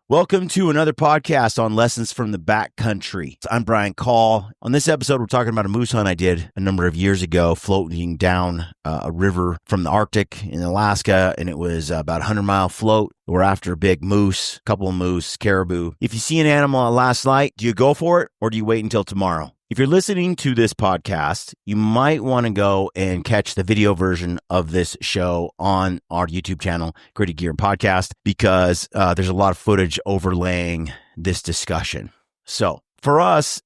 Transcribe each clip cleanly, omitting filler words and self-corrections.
Welcome to another podcast on Lessons from the Backcountry. I'm Brian Call. On this episode, we're talking about a moose hunt I did a number of years ago, floating down a river from the Arctic in Alaska, and it was about a 100-mile float. We're after a big moose, a couple of moose, caribou. If you see an animal at last light, do you go for it or do you wait until tomorrow? If you're listening to this podcast, you might want to go and catch the video version of this show on our YouTube channel, Gritty Gear Podcast, because there's a lot of footage overlaying this discussion. So for us,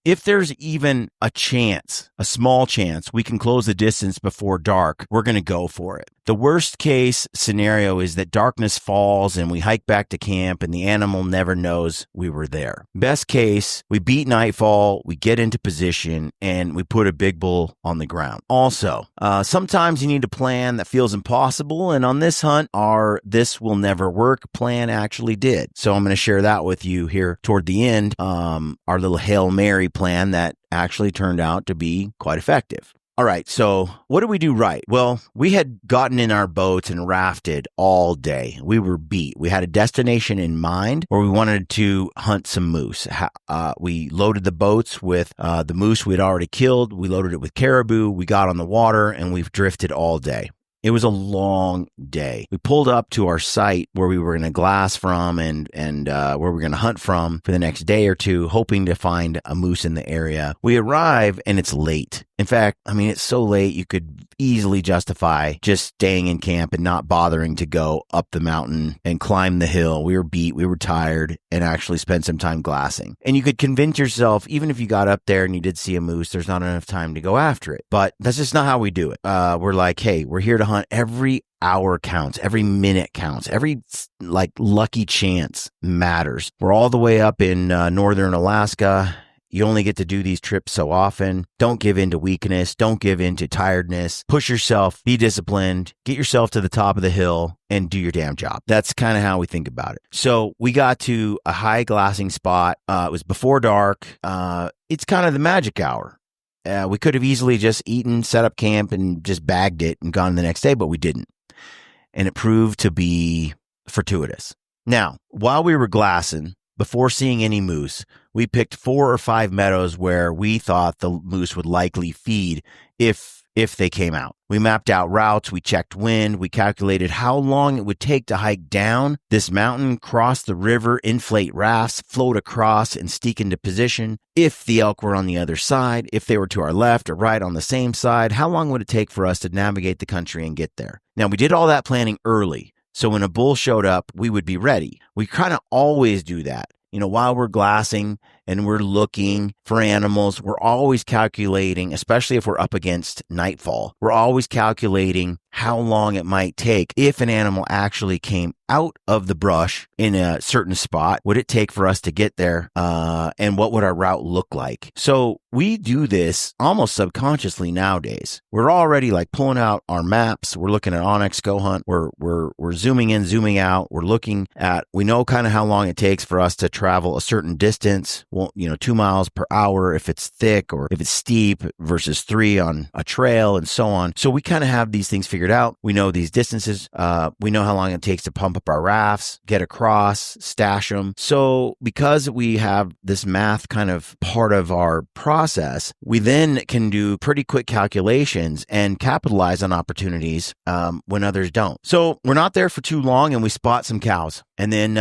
if there's even a chance, a small chance, we can close the distance before dark, we're going to go for it. The worst case scenario is that darkness falls and we hike back to camp and the animal never knows we were there. Best case, we beat nightfall, we get into position, and we put a big bull on the ground. Also, sometimes you need a plan that feels impossible, and on this hunt, our this will never work plan actually did. So I'm going to share that with you here toward the end, our little Hail Mary plan that actually turned out to be quite effective. All right, so what did we do right? Well, we had gotten in our boats and rafted all day. We were beat. We had a destination in mind where we wanted to hunt some moose. We loaded the boats with the moose we had already killed. We loaded it with caribou. We got on the water, and we've drifted all day. It was a long day. We pulled up to our site where we were going to glass from and where we were going to hunt from for the next day or two, hoping to find a moose in the area. We arrive and it's late. In fact, it's so late you could easily justify just staying in camp and not bothering to go up the mountain and climb the hill. We were beat, we were tired, and actually spend some time glassing. And you could convince yourself, even if you got up there and you did see a moose, there's not enough time to go after it. But that's just not how we do it. We're like, hey, we're here to hunt. Every hour counts, every minute counts, every lucky chance matters. We're all the way up in northern Alaska. You only get to do these trips so often. Don't give in to weakness. Don't give in to tiredness. Push yourself. Be disciplined. Get yourself to the top of the hill and do your damn job. That's kind of how we think about it. So we got to a high glassing spot. It was before dark. It's kind of the magic hour. We could have easily just eaten, set up camp, and just bagged it and gone the next day, but we didn't. And it proved to be fortuitous. Now, while we were glassing, before seeing any moose, we picked 4 or 5 meadows where we thought the moose would likely feed if they came out. We mapped out routes, we checked wind, we calculated how long it would take to hike down this mountain, cross the river, inflate rafts, float across, and sneak into position. If the elk were on the other side, if they were to our left or right on the same side, how long would it take for us to navigate the country and get there? Now, we did all that planning early, so when a bull showed up, we would be ready. We kind of always do that. While we're glassing and we're looking for animals, we're always calculating, especially if we're up against nightfall, we're always calculating how long it might take if an animal actually came out of the brush in a certain spot. Would it take for us to get there? And what would our route look like? So we do this almost subconsciously nowadays. We're already pulling out our maps. We're looking at Onyx Go Hunt. We're zooming in, zooming out. We're looking at, we know kind of how long it takes for us to travel a certain distance. Well, 2 miles per hour if it's thick or if it's steep versus 3 on a trail and so on. So we kind of have these things figured out. We know these distances. We know how long it takes to pump up our rafts, get across, stash them. So because we have this math kind of part of our process, we then can do pretty quick calculations and capitalize on opportunities when others don't. So we're not there for too long and we spot some cows. And then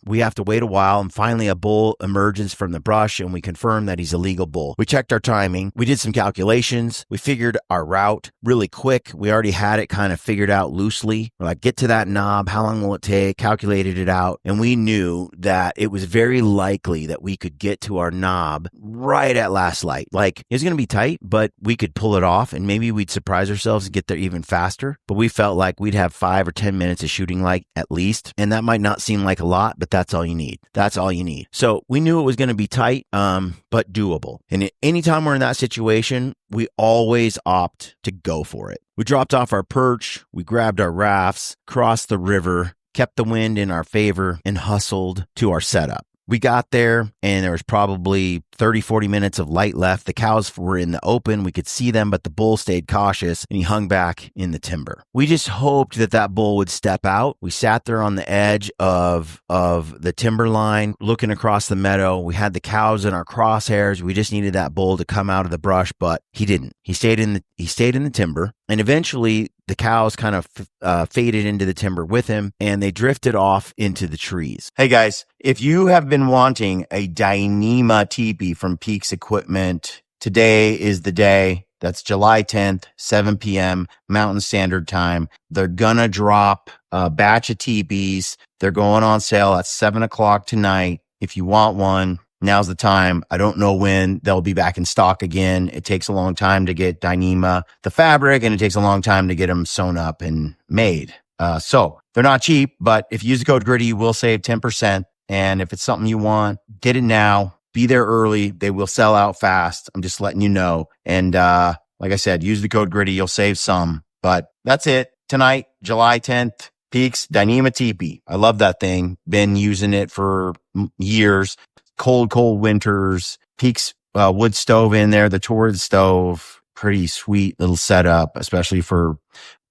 we have to wait a while, and finally a bull emerges from the brush and we confirm that he's a legal bull. We checked our timing. We did some calculations. We figured our route really quick. We already had it kind of figured out loosely. We're like, get to that knob. How long will it take? Calculated it out. And we knew that it was very likely that we could get to our knob right at last light. It was going to be tight, but we could pull it off and maybe we'd surprise ourselves and get there even faster. But we felt like we'd have 5 or 10 minutes of shooting light at least. And that might not seem like a lot, but that's all you need. That's all you need. So we knew it was going to be tight, but doable. And anytime we're in that situation, we always opt to go for it. We dropped off our perch, we grabbed our rafts, crossed the river, kept the wind in our favor, and hustled to our setup. We got there and there was probably 30, 40 minutes of light left. The cows were in the open. We could see them, but the bull stayed cautious and he hung back in the timber. We just hoped that that bull would step out. We sat there on the edge of the timber line looking across the meadow. We had the cows in our crosshairs. We just needed that bull to come out of the brush, but he didn't. He stayed in the timber, and eventually the cows kind of faded into the timber with him, and they drifted off into the trees. Hey guys, if you have been wanting a Dyneema teepee from Peaks Equipment, today is the day. That's July 10th, 7 p.m. Mountain Standard Time. They're gonna drop a batch of teepees. They're going on sale at 7 o'clock tonight. If you want one, now's the time. I don't know when they'll be back in stock again. It takes a long time to get Dyneema, the fabric, and it takes a long time to get them sewn up and made. So they're not cheap, but if you use the code GRIDDY, you will save 10%. And if it's something you want, get it now. Be there early. They will sell out fast. I'm just letting you know. And like I said, use the code GRIDDY. You'll save some. But that's it. Tonight, July 10th, Peaks Dyneema teepee. I love that thing. Been using it for years. Cold winters. Peaks wood stove in there. The Torrid stove. Pretty sweet little setup, especially for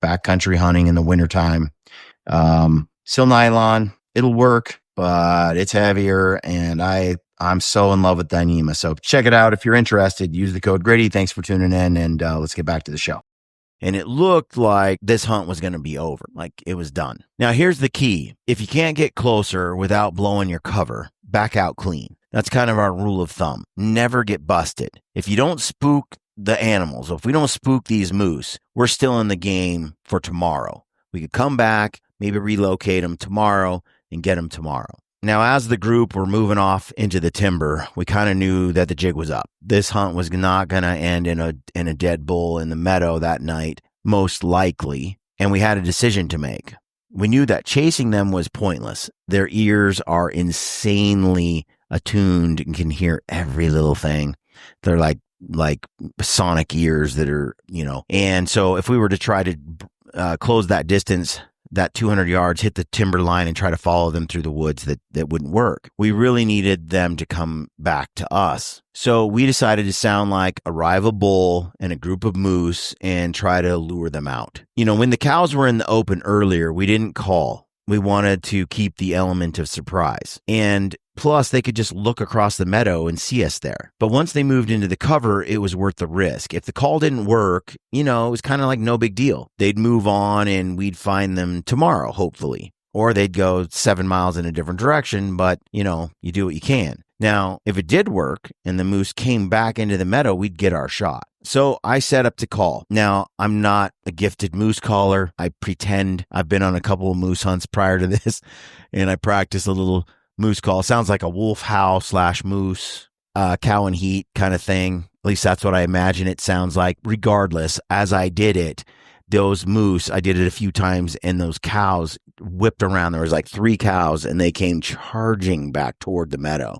backcountry hunting in the wintertime. Still nylon. It'll work, but it's heavier, and I'm so in love with Dyneema. So check it out if you're interested. Use the code GRIDDY. Thanks for tuning in, and let's get back to the show. And it looked like this hunt was going to be over, like it was done. Now, here's the key. If you can't get closer without blowing your cover, back out clean. That's kind of our rule of thumb. Never get busted. If you don't spook the animals, if we don't spook these moose, we're still in the game for tomorrow. We could come back, maybe relocate them tomorrow and get them tomorrow. Now, as the group were moving off into the timber, we kind of knew that the jig was up. This hunt was not going to end in a dead bull in the meadow that night, most likely, and we had a decision to make. We knew that chasing them was pointless. Their ears are insanely attuned and can hear every little thing. They're like sonic ears that are, and so if we were to try to close that distance, that 200 yards, hit the timber line and try to follow them through the woods, that wouldn't work. We really needed them to come back to us. So we decided to sound like a rival bull and a group of moose and try to lure them out. When the cows were in the open earlier, we didn't call. We wanted to keep the element of surprise. And plus, they could just look across the meadow and see us there. But once they moved into the cover, it was worth the risk. If the call didn't work, it was kind of like no big deal. They'd move on and we'd find them tomorrow, hopefully. Or they'd go 7 miles in a different direction, but, you do what you can. Now, if it did work and the moose came back into the meadow, we'd get our shot. So I set up to call. Now, I'm not a gifted moose caller. I pretend. I've been on a couple of moose hunts prior to this, and I practice a little moose call. Sounds like a wolf howl / moose, cow and heat kind of thing. At least that's what I imagine it sounds like. Regardless, as I did it, those moose, I did it a few times, and those cows whipped around. There was like 3 cows, and they came charging back toward the meadow.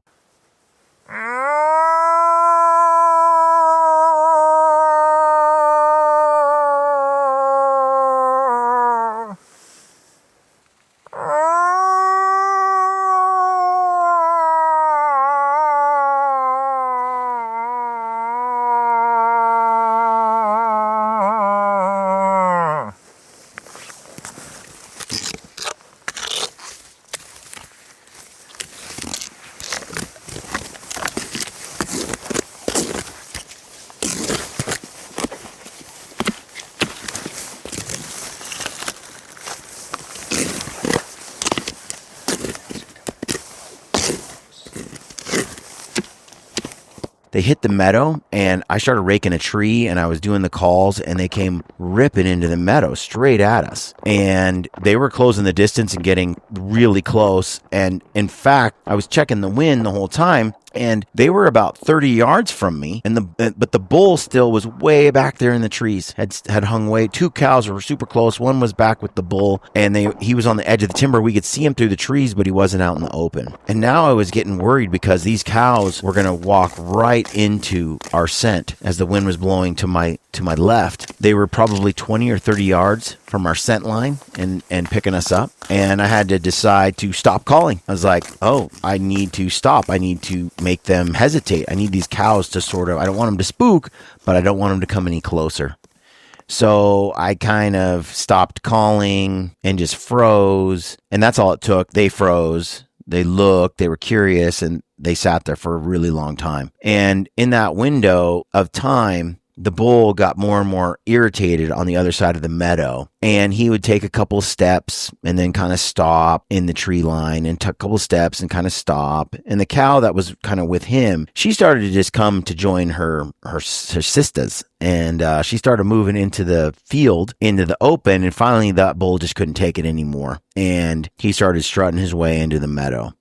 They hit the meadow, and I started raking a tree, and I was doing the calls, and they came ripping into the meadow straight at us. And they were closing the distance and getting really close. And in fact, I was checking the wind the whole time, and they were about 30 yards from me, but the bull still was way back there in the trees, had hung way. 2 cows were super close. One was back with the bull, and he was on the edge of the timber. We could see him through the trees, but he wasn't out in the open. And now I was getting worried because these cows were going to walk right right into our scent as the wind was blowing to my left. They were probably 20 or 30 yards from our scent line and picking us up. And I had to decide to stop calling. I was like, oh, I need to stop. I need to make them hesitate. I need these cows to I don't want them to spook, but I don't want them to come any closer. So I kind of stopped calling and just froze. And that's all it took. They froze. They looked. They were curious. And they sat there for a really long time. And in that window of time, the bull got more and more irritated on the other side of the meadow. And he would take a couple steps and then kind of stop in the tree line and take a couple steps and kind of stop. And the cow that was kind of with him, she started to just come to join her sisters. And she started moving into the field, into the open. And finally, that bull just couldn't take it anymore. And he started strutting his way into the meadow.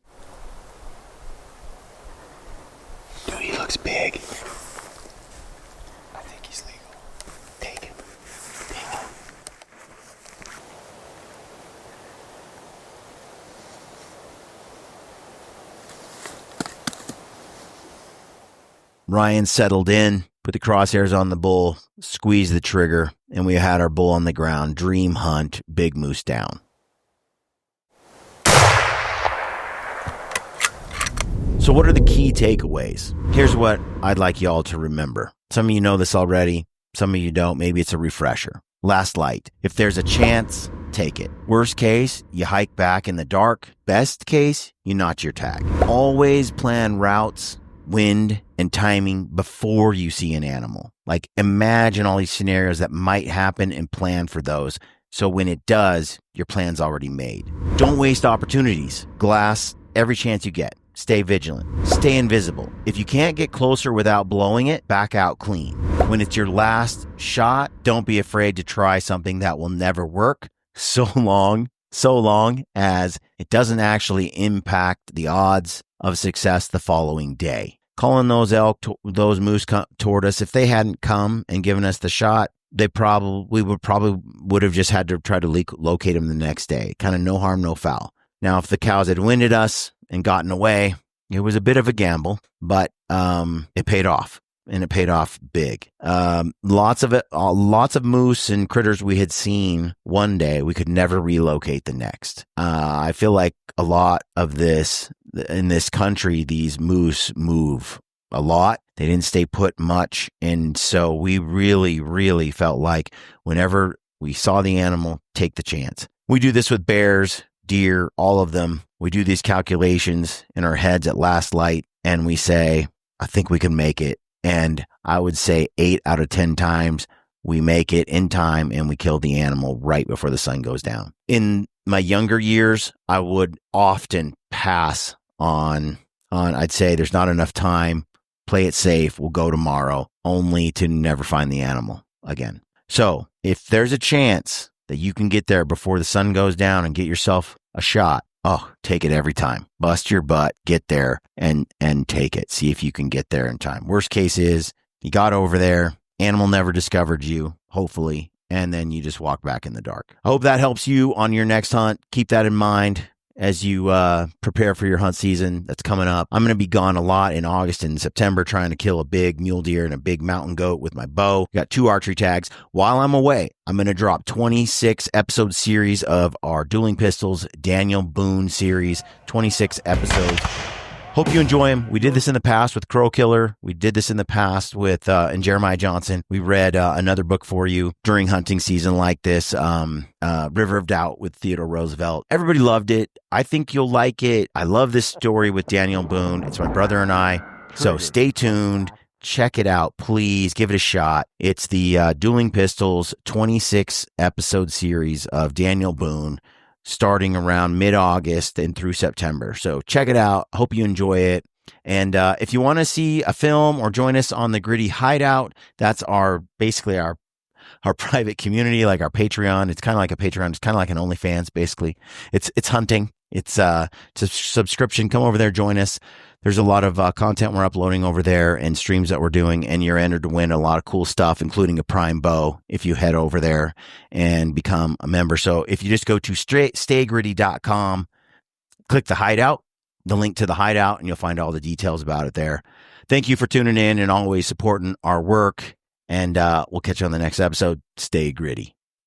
Dude, he looks big. Ryan settled in, put the crosshairs on the bull, squeezed the trigger, and we had our bull on the ground. Dream hunt, big moose down. So what are the key takeaways? Here's what I'd like y'all to remember. Some of you know this already. Some of you don't. Maybe it's a refresher. Last light. If there's a chance, take it. Worst case, you hike back in the dark. Best case, you notch your tag. Always plan routes, wind, and timing before you see an animal. Like, imagine all these scenarios that might happen and plan for those. So when it does, your plan's already made. Don't waste opportunities. Glass every chance you get. Stay vigilant. Stay invisible. If you can't get closer without blowing it, back out clean. When it's your last shot, don't be afraid to try something that will never work so long as it doesn't actually impact the odds of success the following day. Calling those elk, those moose toward us, if they hadn't come and given us the shot, we would have just had to try to locate them the next day. Kind of no harm, no foul. Now, if the cows had winded us and gotten away, it was a bit of a gamble, but it paid off, and it paid off big. Lots of moose and critters we had seen one day, we could never relocate the next. I feel like a lot of this in this country, these moose move a lot. They didn't stay put much, and so we really, really felt like whenever we saw the animal, take the chance. We do this with bears, deer, all of them. We do these calculations in our heads at last light, and we say, I think we can make it. And I would say 8 out of 10 times we make it in time and we kill the animal right before the sun goes down. In my younger years, I would often pass on I'd say there's not enough time, play it safe, we'll go tomorrow, only to never find the animal again. So if there's a chance that you can get there before the sun goes down and get yourself a shot, take it every time. Bust your butt, get there and take it. See if you can get there in time. Worst case is you got over there, animal never discovered you, hopefully, and then you just walk back in the dark. I hope that helps you on your next hunt. Keep that in mind as you prepare for your hunt season that's coming up. I'm going to be gone a lot in August and September trying to kill a big mule deer and a big mountain goat with my bow. Got 2 archery tags. While I'm away, I'm going to drop 26 episode series of our Dueling Pistols Daniel Boone series, 26 episodes. Hope you enjoy them. We did this in the past with Crow Killer. We did this in the past with and Jeremiah Johnson. We read another book for you during hunting season like this, River of Doubt with Theodore Roosevelt. Everybody loved it. I think you'll like it. I love this story with Daniel Boone. It's my brother and I. So stay tuned. Check it out. Please give it a shot. It's the Dueling Pistols 26 episode series of Daniel Boone, starting around mid-August and through September. So check it out. Hope you enjoy it. And if you want to see a film or join us on the Gritty Hideout, that's basically our private community, like our Patreon. It's kind of like a Patreon. It's kind of like an OnlyFans, basically. It's hunting. It's a subscription. Come over there, join us. There's a lot of content we're uploading over there and streams that we're doing, and you're entered to win a lot of cool stuff, including a prime bow if you head over there and become a member. So if you just go to staygritty.com, click the hideout, the link to the hideout, and you'll find all the details about it there. Thank you for tuning in and always supporting our work. And we'll catch you on the next episode. Stay gritty.